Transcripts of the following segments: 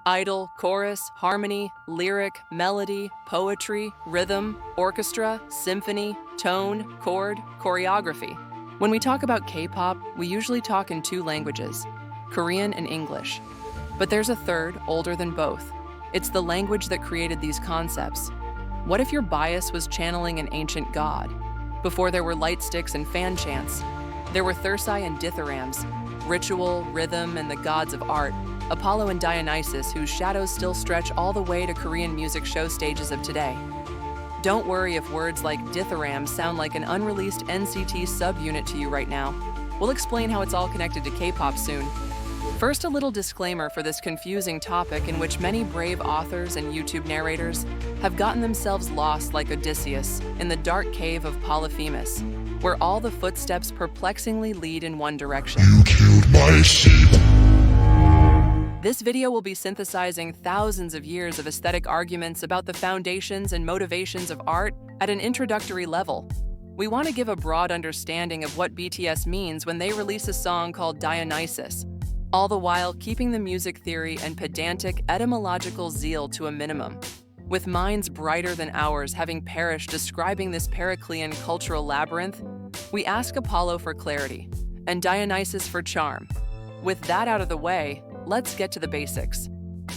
Idol, chorus, harmony, lyric, melody, poetry, rhythm, orchestra, symphony, tone, chord, choreography. When we talk about K-pop, we usually talk in two languages, Korean and English. But there's a third, older than both. It's the language that created these concepts. What if your bias was channeling an ancient god? Before there were light sticks and fanchants, there were thyrsi and dithyrambs, ritual, rhythm, and the gods of art, Apollo and Dionysus, whose shadows still stretch all the way to Korean music show stages of today. Don't worry if words like dithyramb sound like an unreleased NCT subunit to you right now. We'll explain how it's all connected to K-pop soon. First, a little disclaimer for this confusing topic in which many brave authors and YouTube narrators have gotten themselves lost like Odysseus in the dark cave of Polyphemus, where all the footsteps perplexingly lead in one direction. You killed my sheep. This video will be synthesizing thousands of years of aesthetic arguments about the foundations and motivations of art at an introductory level. We want to give a broad understanding of what BTS means when they release a song called Dionysus, all the while keeping the music theory and pedantic etymological zeal to a minimum. With minds brighter than ours having perished describing this Periclean cultural labyrinth, we ask Apollo for clarity and Dionysus for charm. With that out of the way, let's get to the basics.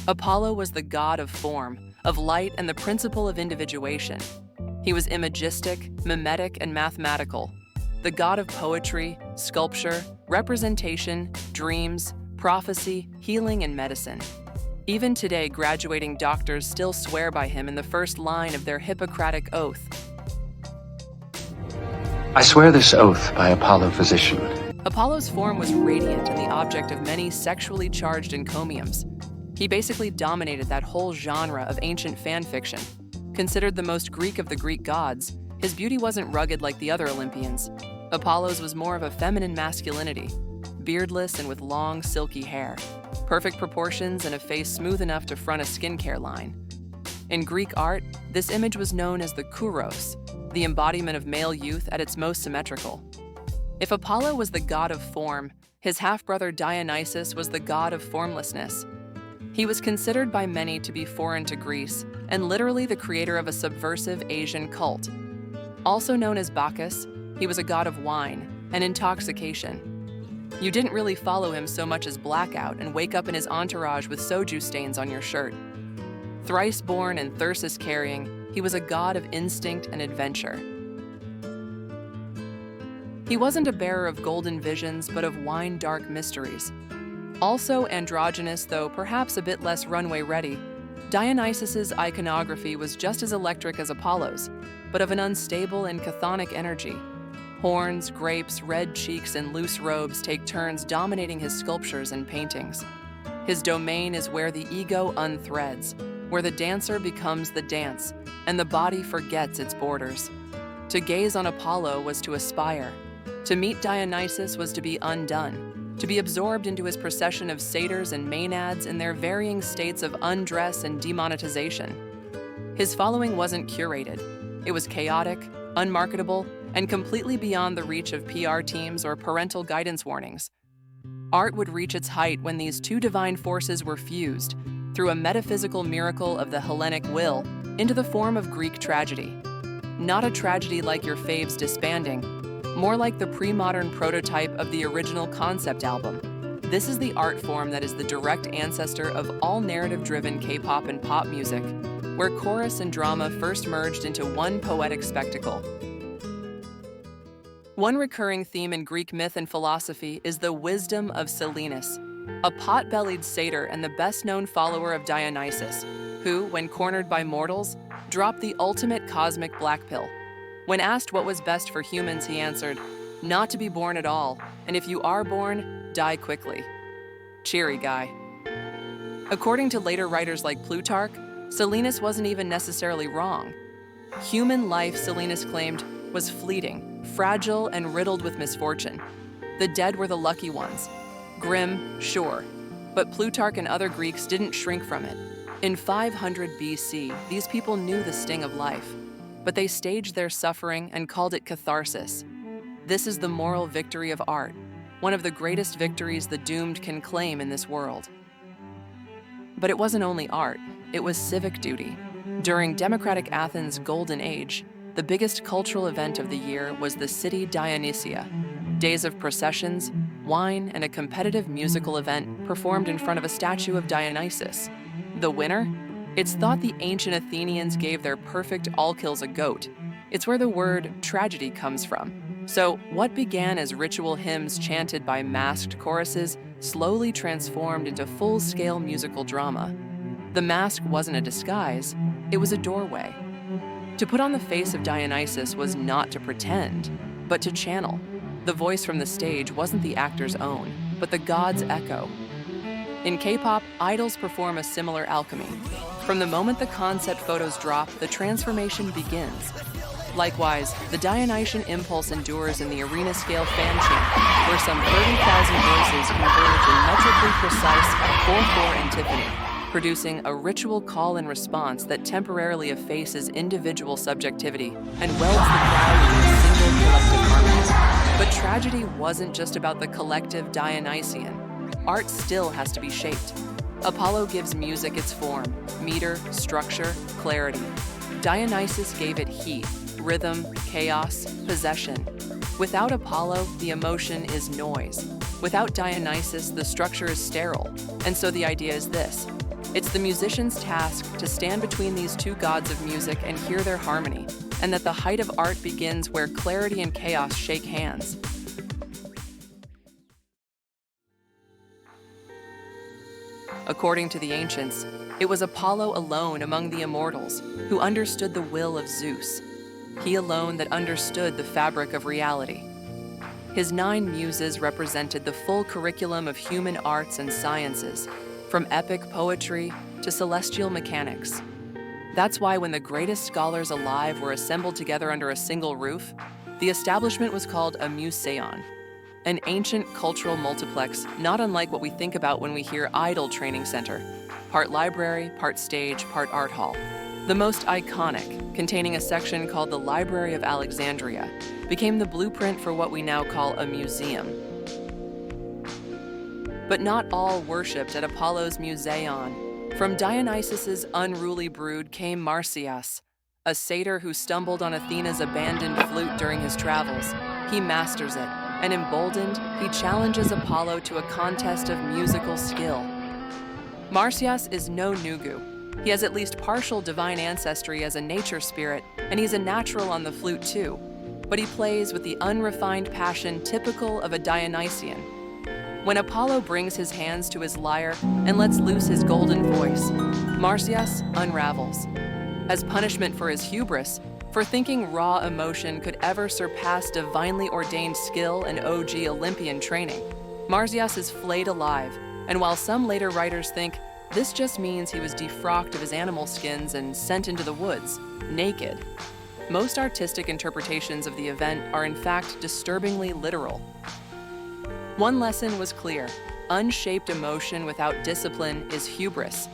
Apollo was the god of form, of light, and the principle of individuation. He was imagistic, mimetic, and mathematical, the god of poetry, sculpture, representation, dreams, prophecy, healing, and medicine. Even today, graduating doctors still swear by him in the first line of their Hippocratic oath. I swear this oath by Apollo physician. Apollo's form was radiant and the object of many sexually charged encomiums. He basically dominated that whole genre of ancient fan fiction. Considered the most Greek of the Greek gods, his beauty wasn't rugged like the other Olympians. Apollo's was more of a feminine masculinity, beardless and with long, silky hair, perfect proportions and a face smooth enough to front a skincare line. In Greek art, this image was known as the kouros, the embodiment of male youth at its most symmetrical. If Apollo was the god of form, his half-brother Dionysus was the god of formlessness. He was considered by many to be foreign to Greece and literally the creator of a subversive Asian cult. Also known as Bacchus, he was a god of wine and intoxication. You didn't really follow him so much as blackout and wake up in his entourage with soju stains on your shirt. Thrice born and thyrsus carrying, he was a god of instinct and adventure. He wasn't a bearer of golden visions, but of wine-dark mysteries. Also androgynous, though perhaps a bit less runway-ready, Dionysus's iconography was just as electric as Apollo's, but of an unstable and chthonic energy. Horns, grapes, red cheeks, and loose robes take turns dominating his sculptures and paintings. His domain is where the ego unthreads, where the dancer becomes the dance, and the body forgets its borders. To gaze on Apollo was to aspire. To meet Dionysus was to be undone, to be absorbed into his procession of satyrs and maenads in their varying states of undress and demonetization. His following wasn't curated. It was chaotic, unmarketable, and completely beyond the reach of PR teams or parental guidance warnings. Art would reach its height when these two divine forces were fused, through a metaphysical miracle of the Hellenic will, into the form of Greek tragedy. Not a tragedy like your faves disbanding, more like the pre-modern prototype of the original concept album. This is the art form that is the direct ancestor of all narrative-driven K-pop and pop music, where chorus and drama first merged into one poetic spectacle. One recurring theme in Greek myth and philosophy is the wisdom of Silenus, a pot-bellied satyr and the best-known follower of Dionysus, who, when cornered by mortals, dropped the ultimate cosmic black pill. When asked what was best for humans, he answered, "Not to be born at all, and if you are born, die quickly." Cheery guy. According to later writers like Plutarch, Silenus wasn't even necessarily wrong. Human life, Silenus claimed, was fleeting, fragile, and riddled with misfortune. The dead were the lucky ones. Grim, sure, but Plutarch and other Greeks didn't shrink from it. In 500 BC, these people knew the sting of life, but they staged their suffering and called it catharsis. This is the moral victory of art, one of the greatest victories the doomed can claim in this world. But it wasn't only art, it was civic duty. During democratic Athens' golden age, the biggest cultural event of the year was the city Dionysia. Days of processions, wine, and a competitive musical event performed in front of a statue of Dionysus. The winner? It's thought the ancient Athenians gave their perfect all-kills a goat. It's where the word tragedy comes from. So, what began as ritual hymns chanted by masked choruses slowly transformed into full-scale musical drama. The mask wasn't a disguise, it was a doorway. To put on the face of Dionysus was not to pretend, but to channel. The voice from the stage wasn't the actor's own, but the god's echo. In K-pop, idols perform a similar alchemy. From the moment the concept photos drop, the transformation begins. Likewise, the Dionysian impulse endures in the arena-scale fan chant, where some 30,000 voices converge in metrically precise 4/4 antiphony, producing a ritual call and response that temporarily effaces individual subjectivity and welds the crowd into a single collective harmony. But tragedy wasn't just about the collective Dionysian. Art still has to be shaped. Apollo gives music its form, meter, structure, clarity. Dionysus gave it heat, rhythm, chaos, possession. Without Apollo, the emotion is noise. Without Dionysus, the structure is sterile. And so the idea is this. It's the musician's task to stand between these two gods of music and hear their harmony, and that the height of art begins where clarity and chaos shake hands. According to the ancients, it was Apollo alone among the immortals who understood the will of Zeus. He alone that understood the fabric of reality. His 9 muses represented the full curriculum of human arts and sciences, from epic poetry to celestial mechanics. That's why when the greatest scholars alive were assembled together under a single roof, the establishment was called a museon, an ancient cultural multiplex not unlike what we think about when we hear idol training center, part library, part stage, part art hall. The most iconic, containing a section called the Library of Alexandria, became the blueprint for what we now call a museum. But not all worshipped at Apollo's museon. From Dionysus's unruly brood came Marsyas, a satyr who stumbled on Athena's abandoned flute during his travels. He masters it, and emboldened, he challenges Apollo to a contest of musical skill. Marsyas is no Nugu. He has at least partial divine ancestry as a nature spirit, and he's a natural on the flute too. But he plays with the unrefined passion typical of a Dionysian. When Apollo brings his hands to his lyre and lets loose his golden voice, Marsyas unravels. As punishment for his hubris, for thinking raw emotion could ever surpass divinely ordained skill and OG Olympian training, Marsyas is flayed alive, and while some later writers think this just means he was defrocked of his animal skins and sent into the woods, naked, most artistic interpretations of the event are in fact disturbingly literal. One lesson was clear: unshaped emotion without discipline is hubris.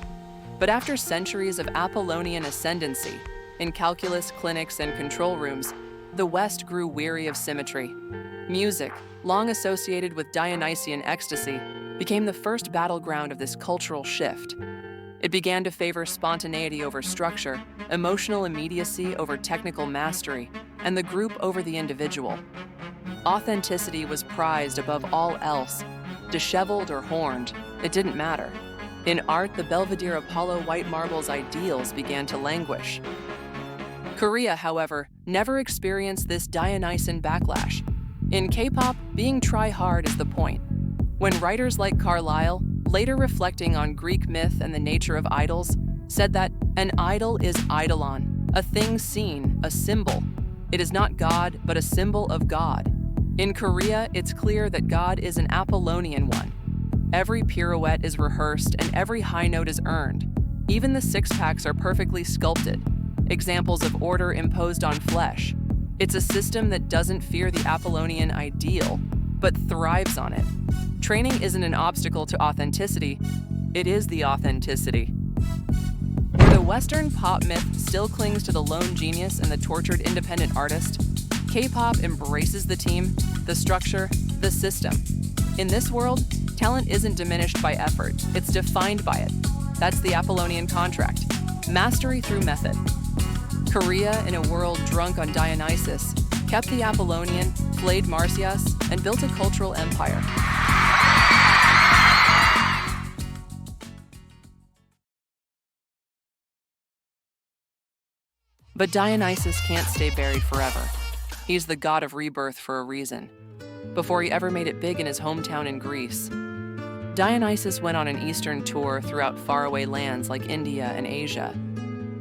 But after centuries of Apollonian ascendancy, in calculus clinics and control rooms, the West grew weary of symmetry. Music, long associated with Dionysian ecstasy, became the first battleground of this cultural shift. It began to favor spontaneity over structure, emotional immediacy over technical mastery, and the group over the individual. Authenticity was prized above all else. Disheveled or horned, it didn't matter. In art, the Belvedere Apollo white marble's ideals began to languish. Korea, however, never experienced this Dionysian backlash. In K-pop, being try-hard is the point. When writers like Carlyle, later reflecting on Greek myth and the nature of idols, said that an idol is eidolon, a thing seen, a symbol. It is not God, but a symbol of God. In Korea, it's clear that God is an Apollonian one. Every pirouette is rehearsed and every high note is earned. Even the six-packs are perfectly sculpted, examples of order imposed on flesh. It's a system that doesn't fear the Apollonian ideal, but thrives on it. Training isn't an obstacle to authenticity, it is the authenticity. Where the Western pop myth still clings to the lone genius and the tortured independent artist, K-pop embraces the team, the structure, the system. In this world, talent isn't diminished by effort, it's defined by it. That's the Apollonian contract. Mastery through method. Korea, in a world drunk on Dionysus, kept the Apollonian, flayed Marsyas, and built a cultural empire. But Dionysus can't stay buried forever. He's the god of rebirth for a reason. Before he ever made it big in his hometown in Greece, Dionysus went on an eastern tour throughout faraway lands like India and Asia.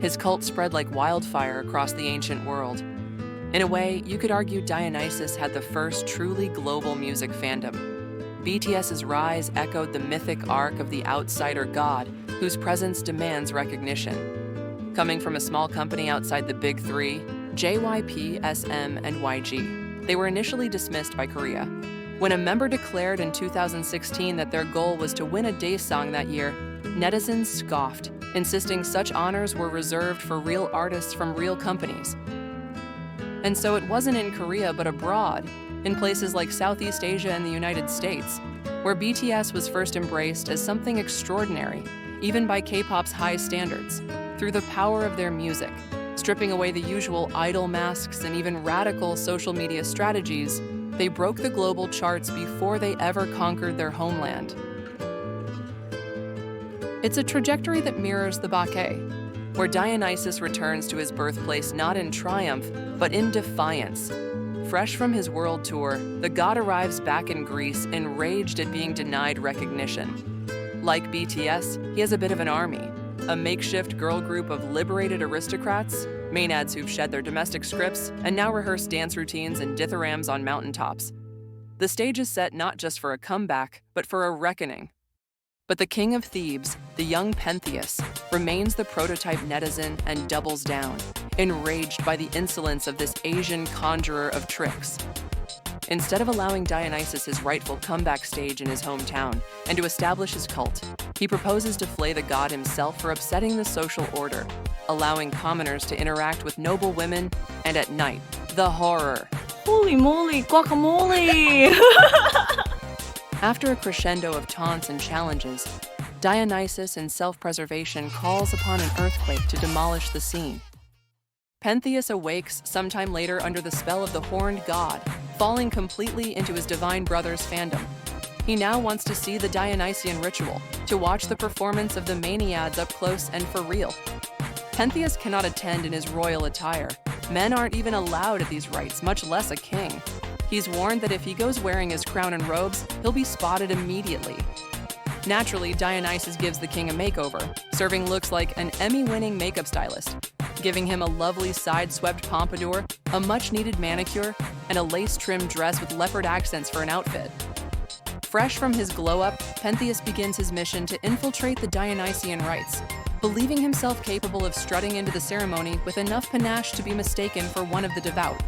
His cult spread like wildfire across the ancient world. In a way, you could argue Dionysus had the first truly global music fandom. BTS's rise echoed the mythic arc of the outsider god whose presence demands recognition. Coming from a small company outside the big three, JYP, SM, and YG, they were initially dismissed by Korea. When a member declared in 2016 that their goal was to win a Daesang that year, netizens scoffed, insisting such honors were reserved for real artists from real companies. And so it wasn't in Korea but abroad, in places like Southeast Asia and the United States, where BTS was first embraced as something extraordinary, even by K-pop's high standards, through the power of their music, stripping away the usual idol masks and even radical social media strategies. They broke the global charts before they ever conquered their homeland. It's a trajectory that mirrors the Bacchae, where Dionysus returns to his birthplace not in triumph, but in defiance. Fresh from his world tour, the god arrives back in Greece, enraged at being denied recognition. Like BTS, he has a bit of an army, a makeshift girl group of liberated aristocrats, maenads who've shed their domestic scripts and now rehearse dance routines and dithyrambs on mountaintops. The stage is set not just for a comeback, but for a reckoning. But the king of Thebes, the young Pentheus, remains the prototype netizen and doubles down, enraged by the insolence of this Asian conjurer of tricks. Instead of allowing Dionysus his rightful comeback stage in his hometown and to establish his cult, he proposes to flay the god himself for upsetting the social order, allowing commoners to interact with noble women, and at night, the horror. Holy moly, guacamole! After a crescendo of taunts and challenges, Dionysus in self-preservation calls upon an earthquake to demolish the scene. Pentheus awakes sometime later under the spell of the horned god, falling completely into his divine brother's fandom. He now wants to see the Dionysian ritual, to watch the performance of the maenads up close and for real. Pentheus cannot attend in his royal attire. Men aren't even allowed at these rites, much less a king. He's warned that if he goes wearing his crown and robes, he'll be spotted immediately. Naturally, Dionysus gives the king a makeover, serving looks like an Emmy-winning makeup stylist, giving him a lovely side-swept pompadour, a much-needed manicure, and a lace-trimmed dress with leopard accents for an outfit. Fresh from his glow-up, Pentheus begins his mission to infiltrate the Dionysian rites, believing himself capable of strutting into the ceremony with enough panache to be mistaken for one of the devout.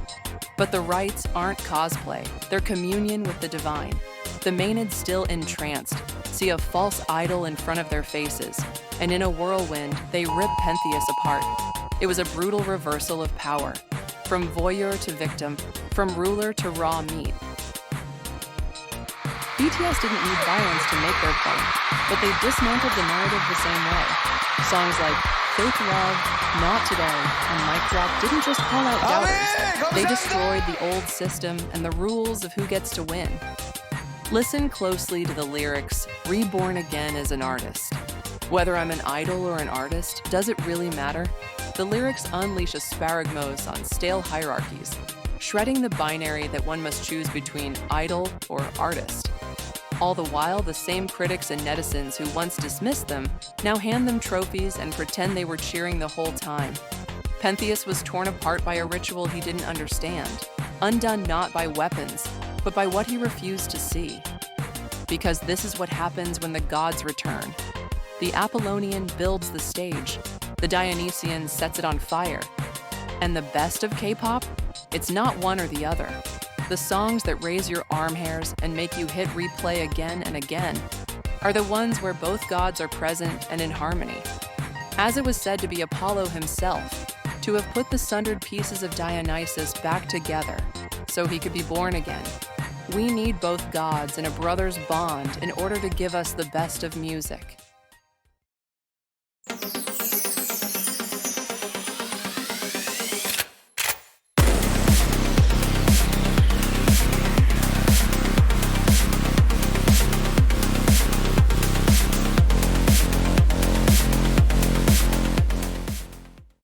But the rites aren't cosplay, they're communion with the divine. The maenads, still entranced, see a false idol in front of their faces, and in a whirlwind, they rip Pentheus apart. It was a brutal reversal of power, from voyeur to victim, from ruler to raw meat. BTS didn't need violence to make their point, but they dismantled the narrative the same way. Songs like Fake Love, Not Today, and Mic Drop didn't just call out doubters. They destroyed the old system and the rules of who gets to win. Listen closely to the lyrics, reborn again as an artist. Whether I'm an idol or an artist, does it really matter? The lyrics unleash asparagmos on stale hierarchies, shredding the binary that one must choose between idol or artist. All the while, the same critics and netizens who once dismissed them now hand them trophies and pretend they were cheering the whole time. Pentheus was torn apart by a ritual he didn't understand, undone not by weapons, but by what he refused to see. Because this is what happens when the gods return. The Apollonian builds the stage, the Dionysian sets it on fire. And the best of K-pop? It's not one or the other. The songs that raise your arm hairs and make you hit replay again and again are the ones where both gods are present and in harmony. As it was said to be Apollo himself, to have put the sundered pieces of Dionysus back together so he could be born again. We need both gods in a brother's bond in order to give us the best of music.